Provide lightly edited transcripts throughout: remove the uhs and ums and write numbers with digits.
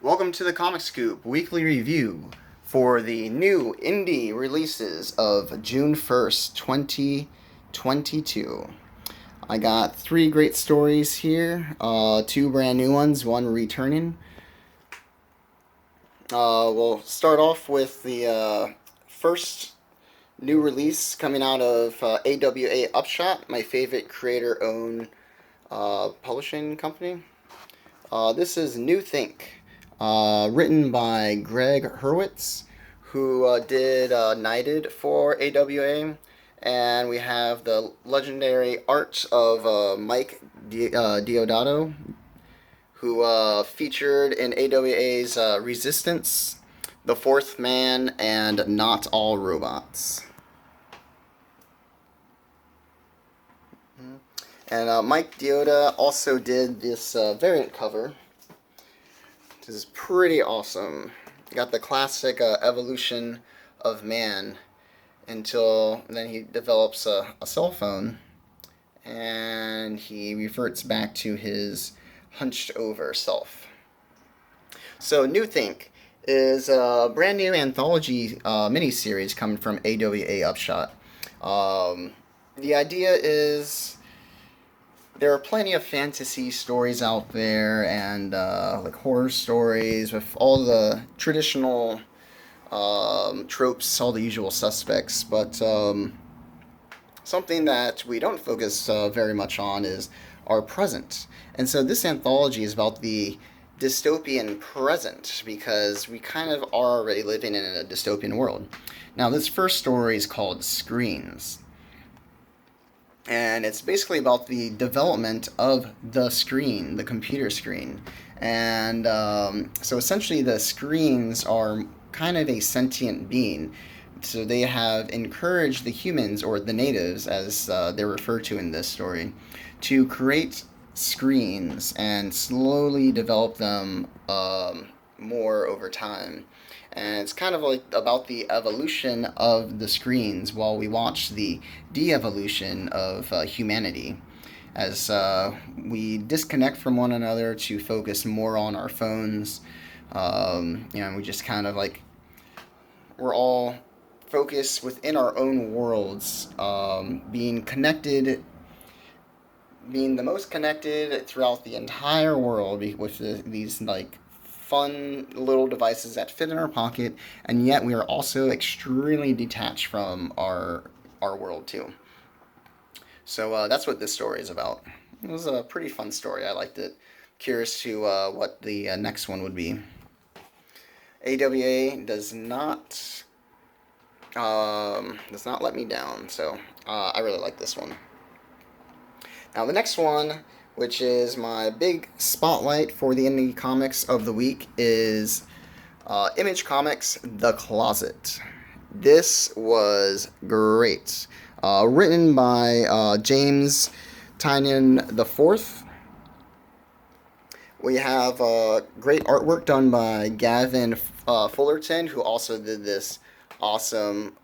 Welcome to the Comic Scoop weekly review for the new indie releases of June 1st, 2022. I got three great stories here, two brand new ones, one returning. We'll start off with the first new release coming out of AWA Upshot, my favorite creator-owned publishing company. This is New Think, written by Greg Hurwitz, who did Knighted for AWA, and we have the legendary art of Mike Diodato, who featured in AWA's Resistance, The Fourth Man, and Not All Robots. And Mike Dioda also did this variant cover. This is pretty awesome. You got the classic evolution of man until then he develops a cell phone and he reverts back to his hunched over self. So New Think is a brand new anthology miniseries coming from AWA Upshot. The idea is there are plenty of fantasy stories out there and like horror stories with all the traditional tropes, all the usual suspects, but something that we don't focus very much on is our present. And so this anthology is about the dystopian present because we kind of are already living in a dystopian world. Now, this first story is called Screens. And it's basically about the development of the screen, the computer screen. And so essentially the screens are kind of a sentient being. So they have encouraged the humans, or the natives as they're referred to in this story, to create screens and slowly develop them more over time. And it's kind of like about the evolution of the screens while we watch the de-evolution of humanity as we disconnect from one another to focus more on our phones. We just kind of like, we're all focused within our own worlds, being connected, being the most connected throughout the entire world with these like fun little devices that fit in our pocket, and yet we are also extremely detached from our world too. So that's what this story is about. It was a pretty fun story. I liked it. Curious to what the next one would be. AWA does not let me down, so I really like this one. Now the next one, which is my big spotlight for the indie comics of the week, is Image Comics' The Closet. This was great. Written by James Tynion IV. We have great artwork done by Gavin Fullerton, who also did this awesome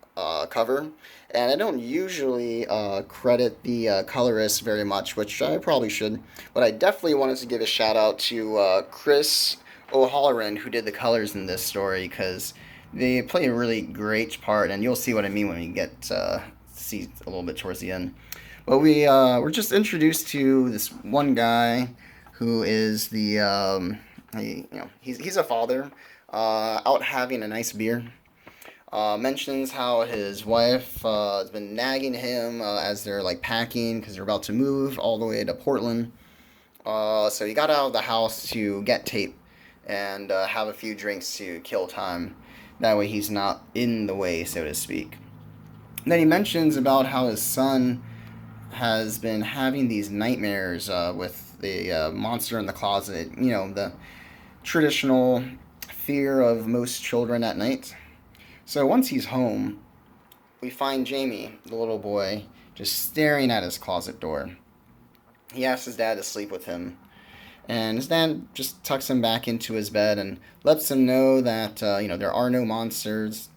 cover. And I don't usually credit the colorist very much, which I probably should, but I definitely wanted to give a shout out to Chris O'Halloran, who did the colors in this story, because they play a really great part, and you'll see what I mean when we get see a little bit towards the end. But we're just introduced to this one guy who is the he's a father out having a nice beer. Mentions how his wife has been nagging him as they're like packing because they're about to move all the way to Portland. So he got out of the house to get tape and have a few drinks to kill time. That way he's not in the way, so to speak. And then he mentions about how his son has been having these nightmares with the monster in the closet. You know, the traditional fear of most children at night. So once he's home, we find Jamie, the little boy, just staring at his closet door. He asks his dad to sleep with him, and his dad just tucks him back into his bed and lets him know that there are no monsters.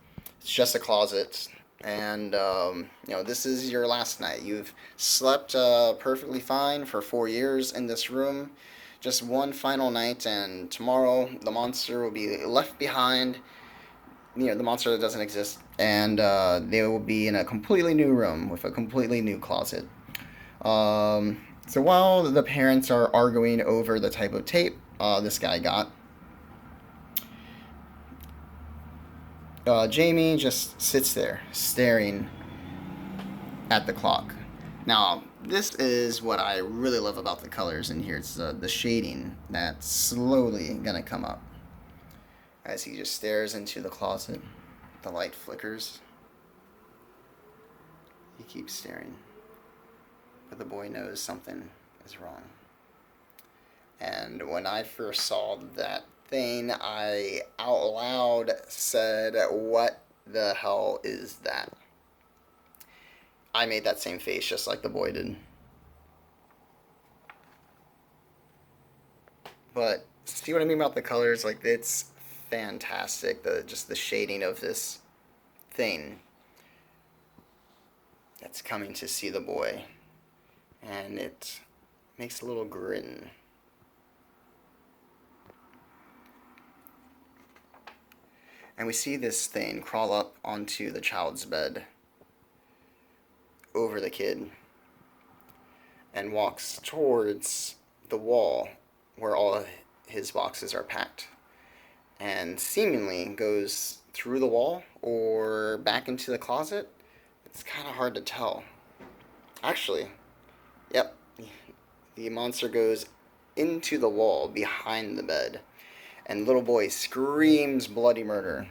It's just a closet, and this is your last night. You've slept perfectly fine for 4 years in this room. just one final night, and tomorrow the monster will be left behind. The monster that doesn't exist, and they will be in a completely new room with a completely new closet. So while the parents are arguing over the type of tape this guy got, Jamie just sits there staring at the clock. Now, this is what I really love about the colors in here. It's the shading that's slowly gonna come up as he just stares into the closet. The light flickers. He keeps staring, but the boy knows something is wrong. And when I first saw that thing, I out loud said, "What the hell is that?" I made that same face just like the boy did. But see what I mean about the colors? Like, it's fantastic. Just the shading of this thing that's coming to see the boy, and it makes a little grin. And we see this thing crawl up onto the child's bed over the kid and walks towards the wall where all of his boxes are packed, and seemingly goes through the wall or back into the closet. It's kind of hard to tell. Actually, yep, the monster goes into the wall behind the bed, and little boy screams bloody murder.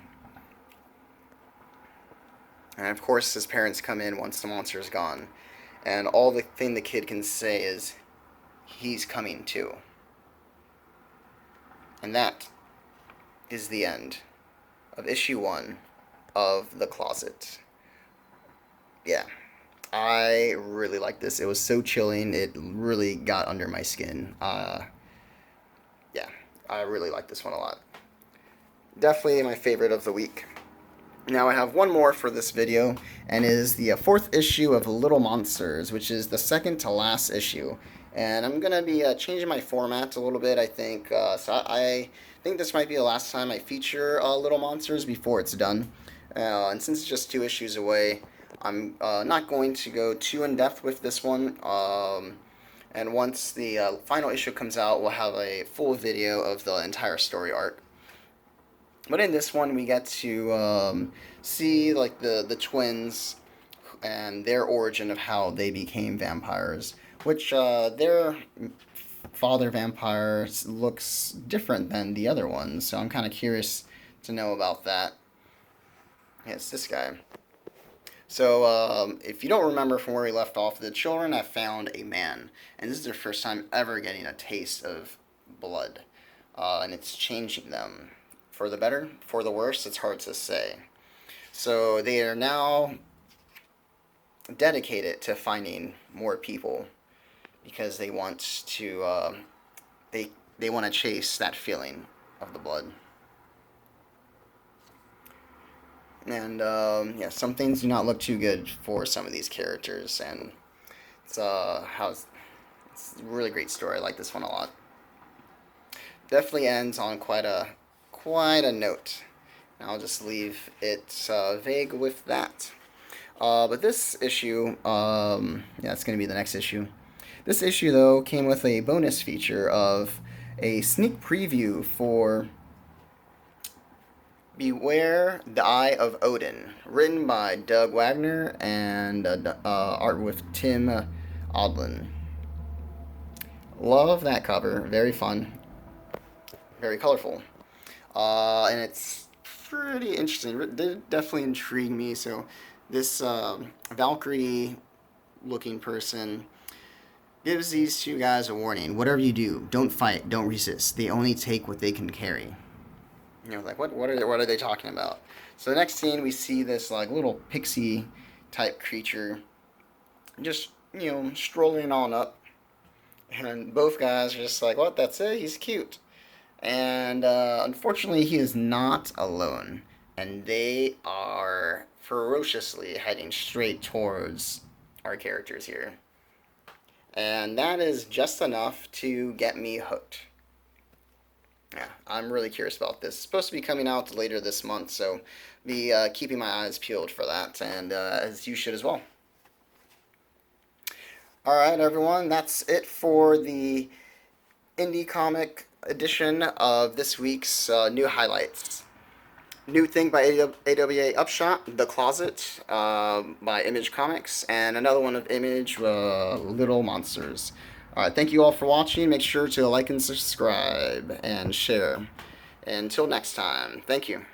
And of course his parents come in once the monster is gone, and all the thing the kid can say is, "He's coming too." And that is the end of issue 1 of The Closet. Yeah, I really like this. It was so chilling. It really got under my skin. Yeah, I really like this one a lot. Definitely my favorite of the week. Now I have one more for this video, and it is the 4th issue of Little Monsters, which is the second to last issue. And I'm going to be changing my format a little bit, I think. So I think this might be the last time I feature Little Monsters before it's done. And since it's just 2 issues away, I'm not going to go too in-depth with this one. And once the final issue comes out, we'll have a full video of the entire story arc. But in this one, we get to see like the twins and their origin of how they became vampires, which their father vampire looks different than the other ones. So I'm kind of curious to know about that. Yeah, it's this guy. So if you don't remember from where we left off, the children have found a man, and this is their first time ever getting a taste of blood, and it's changing them. For the better, for the worse, it's hard to say. So they are now dedicated to finding more people because they want to they want to chase that feeling of the blood. And yeah, some things do not look too good for some of these characters, and it's it's a really great story. I like this one a lot. Definitely ends on quite a note. I'll just leave it vague with that. But this issue, yeah, it's going to be the next issue. This issue, though, came with a bonus feature of a sneak preview for Beware the Eye of Odin, written by Doug Wagner and art with Tim Odlin. Love that cover. Very fun. Very colorful. And it's pretty interesting. It did definitely intrigue me. So this Valkyrie looking person gives these 2 guys a warning. Whatever you do, don't fight, don't resist. They only take what they can carry. Like what are they talking about? So the next scene, we see this like little pixie type creature just strolling on up, and both guys are just like, "What? That's it? He's cute." And unfortunately, he is not alone, and they are ferociously heading straight towards our characters here. And that is just enough to get me hooked. Yeah, I'm really curious about this. It's supposed to be coming out later this month, so be keeping my eyes peeled for that, and as you should as well. All right, everyone, that's it for the indie comic edition of this week's new highlights. New thing by AWA Upshot, The Closet by Image Comics, and another one of Image, Little Monsters. All right, thank you all for watching. Make sure to like and subscribe and share. Until next time, thank you.